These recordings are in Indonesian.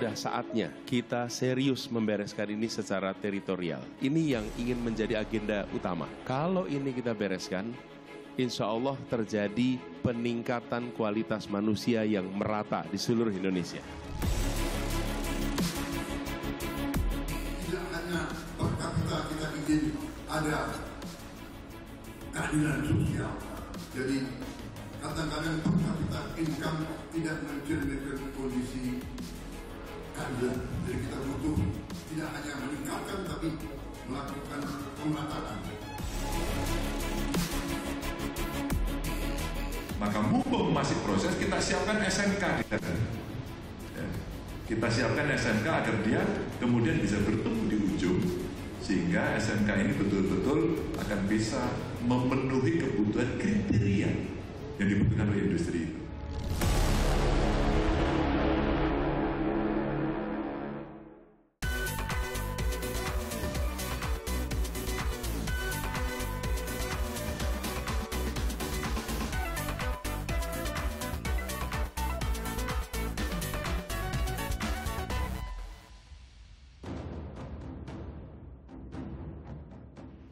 sudah saatnya kita serius membereskan ini secara teritorial. Ini yang ingin menjadi agenda utama. Kalau ini kita bereskan, insya Allah terjadi peningkatan kualitas manusia yang merata di seluruh Indonesia. Tidak hanya per kapita kita ingin ada keadilan sosial. Jadi kadang-kadang per kapita income tidak mencerminkan kondisi keadilan. Jadi kita butuh tidak hanya meningkatkan tapi melakukan pemerataan. Maka mumpung masih proses, kita siapkan SMK di sana. Kita siapkan SMK agar dia kemudian bisa bertemu di ujung, sehingga SMK ini betul-betul akan bisa memenuhi kebutuhan kriteria yang dibutuhkan oleh industri itu.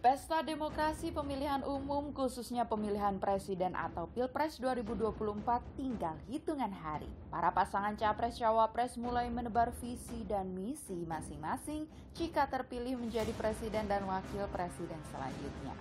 Pesta demokrasi pemilihan umum khususnya pemilihan presiden atau Pilpres 2024 tinggal hitungan hari. Para pasangan Capres-Cawapres mulai menebar visi dan misi masing-masing jika terpilih menjadi presiden dan wakil presiden selanjutnya.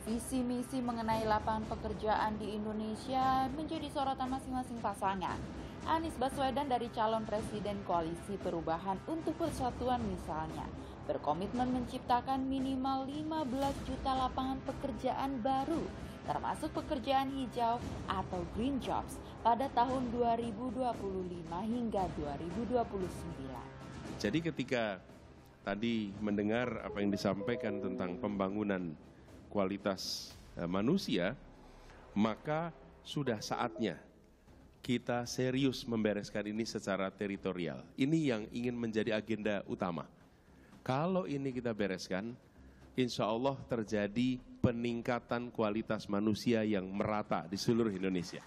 Visi misi mengenai lapangan pekerjaan di Indonesia menjadi sorotan masing-masing pasangan. Anies Baswedan dari calon presiden Koalisi Perubahan untuk Persatuan misalnya berkomitmen menciptakan minimal 15 juta lapangan pekerjaan baru, termasuk pekerjaan hijau atau green jobs pada tahun 2025 hingga 2029. Jadi ketika tadi mendengar apa yang disampaikan tentang pembangunan kualitas manusia, maka sudah saatnya kita serius membereskan ini secara teritorial. Ini yang ingin menjadi agenda utama. Kalau ini kita bereskan, insya Allah terjadi peningkatan kualitas manusia yang merata di seluruh Indonesia.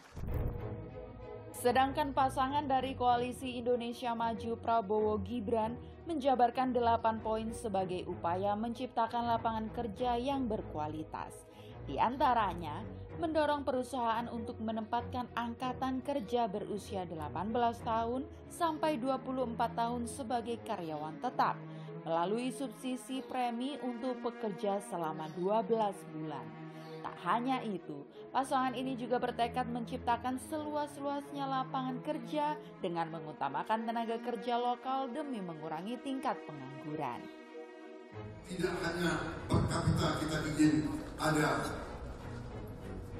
Sedangkan pasangan dari Koalisi Indonesia Maju Prabowo Gibran menjabarkan 8 poin sebagai upaya menciptakan lapangan kerja yang berkualitas. Di antaranya, mendorong perusahaan untuk menempatkan angkatan kerja berusia 18 tahun sampai 24 tahun sebagai karyawan tetap, melalui subsidi premi untuk pekerja selama 12 bulan. Tak hanya itu, pasangan ini juga bertekad menciptakan seluas-luasnya lapangan kerja dengan mengutamakan tenaga kerja lokal demi mengurangi tingkat pengangguran. Tidak hanya per kapita kita ingin ada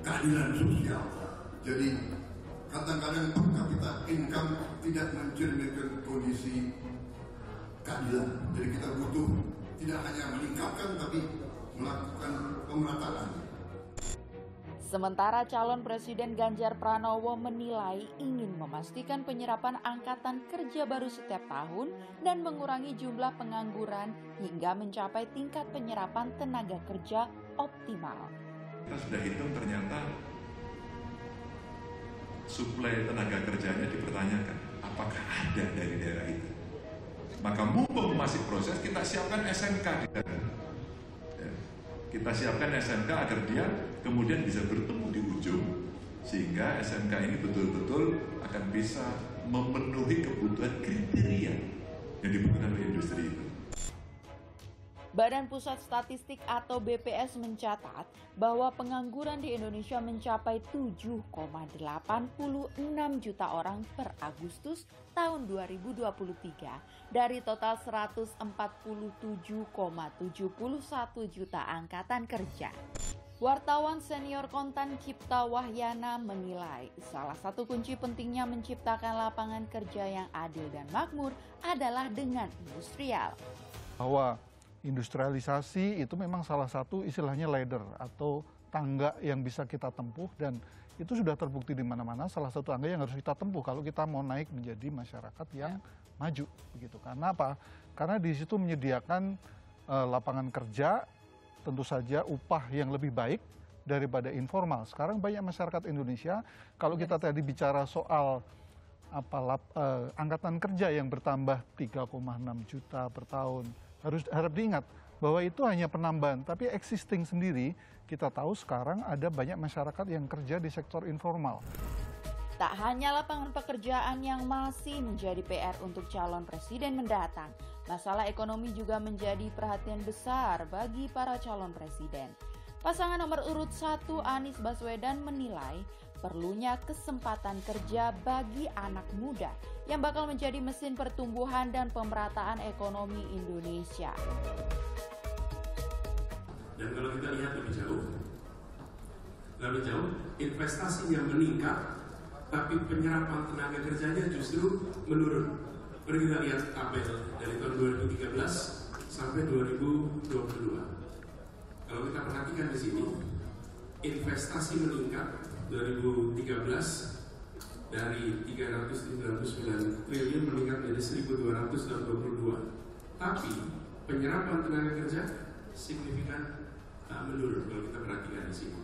keadilan sosial. Jadi kadang-kadang per kapita income tidak mencerminkan kondisi keadilan. Jadi kita butuh tidak hanya meningkatkan tapi melakukan pemerataan. Sementara calon Presiden Ganjar Pranowo menilai ingin memastikan penyerapan angkatan kerja baru setiap tahun dan mengurangi jumlah pengangguran hingga mencapai tingkat penyerapan tenaga kerja optimal. Kita sudah hitung ternyata suplai tenaga kerjanya dipertanyakan, apakah ada dari daerah itu. Maka mumpung masih proses, kita siapkan SMK di sana. Kita siapkan SMK agar dia kemudian bisa bertemu di ujung, sehingga SMK ini betul-betul akan bisa memenuhi kebutuhan kriteria yang dibutuhkan oleh industri itu. Badan Pusat Statistik atau BPS mencatat bahwa pengangguran di Indonesia mencapai 7,86 juta orang per Agustus tahun 2023 dari total 147,71 juta angkatan kerja. Wartawan senior Kontan Cipta Wahyana menilai salah satu kunci pentingnya menciptakan lapangan kerja yang adil dan makmur adalah dengan industrial. Bahwa industrialisasi itu memang salah satu istilahnya ladder atau tangga yang bisa kita tempuh, dan itu sudah terbukti di mana-mana salah satu tangga yang harus kita tempuh kalau kita mau naik menjadi masyarakat yang maju begitu. Karena apa? Karena di situ menyediakan lapangan kerja, tentu saja upah yang lebih baik daripada informal. Sekarang banyak masyarakat Indonesia, kalau kita tadi bicara soal angkatan kerja yang bertambah 3,6 juta per tahun. Harap diingat bahwa itu hanya penambahan, tapi existing sendiri kita tahu sekarang ada banyak masyarakat yang kerja di sektor informal. Tak hanya lapangan pekerjaan yang masih menjadi PR untuk calon presiden mendatang, masalah ekonomi juga menjadi perhatian besar bagi para calon presiden. Pasangan nomor urut 1 Anies Baswedan menilai perlunya kesempatan kerja bagi anak muda yang bakal menjadi mesin pertumbuhan dan pemerataan ekonomi Indonesia. Dan kalau kita lihat lebih jauh, investasinya meningkat, tapi penyerapan tenaga kerjanya justru menurun. Mari kita lihat tabel dari tahun 2013 sampai 2022. Kalau kita perhatikan di sini, investasi meningkat 2013 dari 399 triliun meningkat menjadi 1.222. Tapi penyerapan tenaga kerja signifikan menurun kalau kita perhatikan di sini.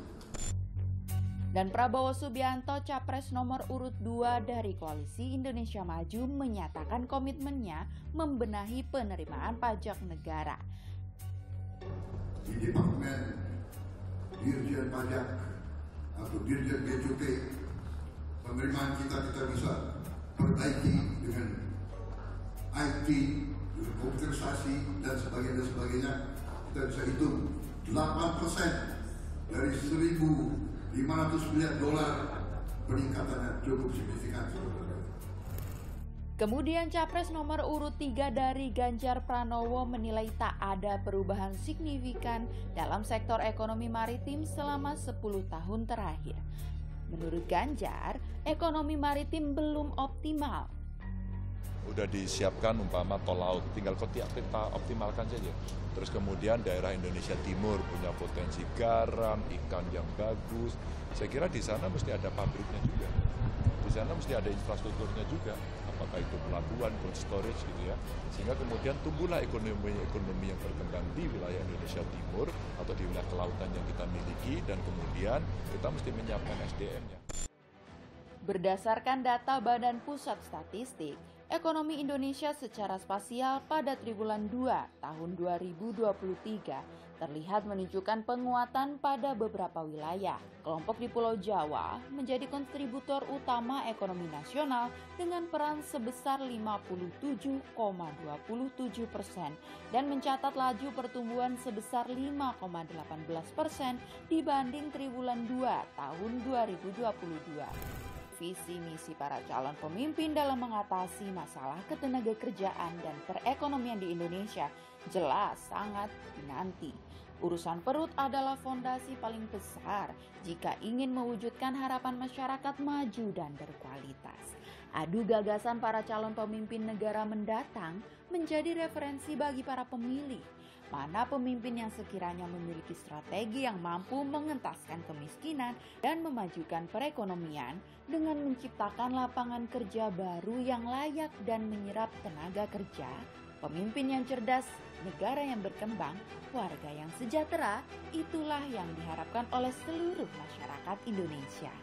Dan Prabowo Subianto, capres nomor urut 2 dari Koalisi Indonesia Maju, menyatakan komitmennya membenahi penerimaan pajak negara. Di Departemen Dirjen Pajak atau Dirjen Bea Cukai, penerimaan kita bisa perbaiki dengan IT, dengan komputerisasi dan sebagainya. Kita bisa hitung 8% dari 1.500 miliar dolar, peningkatannya cukup signifikan. Kemudian capres nomor urut 3 dari Ganjar Pranowo menilai tak ada perubahan signifikan dalam sektor ekonomi maritim selama 10 tahun terakhir. Menurut Ganjar, ekonomi maritim belum optimal. Udah disiapkan umpama tol laut, tinggal kita optimalkan saja. Terus kemudian daerah Indonesia Timur punya potensi garam, ikan yang bagus. Saya kira di sana mesti ada pabriknya juga. Di sana mesti ada infrastrukturnya juga. Apakah itu pelabuhan, cold storage gitu ya. Sehingga kemudian tumbuhlah ekonomi yang berkembang di wilayah Indonesia Timur atau di wilayah kelautan yang kita miliki, dan kemudian kita mesti menyiapkan SDM-nya. Berdasarkan data Badan Pusat Statistik, ekonomi Indonesia secara spasial pada triwulan 2 tahun 2023 terlihat menunjukkan penguatan pada beberapa wilayah. Kelompok di Pulau Jawa menjadi kontributor utama ekonomi nasional dengan peran sebesar 57,27% dan mencatat laju pertumbuhan sebesar 5,18% dibanding triwulan 2 tahun 2022. Visi misi para calon pemimpin dalam mengatasi masalah ketenagakerjaan dan perekonomian di Indonesia jelas sangat dinanti. Urusan perut adalah fondasi paling besar jika ingin mewujudkan harapan masyarakat maju dan berkualitas. Adu gagasan para calon pemimpin negara mendatang menjadi referensi bagi para pemilih. Mana pemimpin yang sekiranya memiliki strategi yang mampu mengentaskan kemiskinan dan memajukan perekonomian dengan menciptakan lapangan kerja baru yang layak dan menyerap tenaga kerja, pemimpin yang cerdas, negara yang berkembang, warga yang sejahtera, itulah yang diharapkan oleh seluruh masyarakat Indonesia.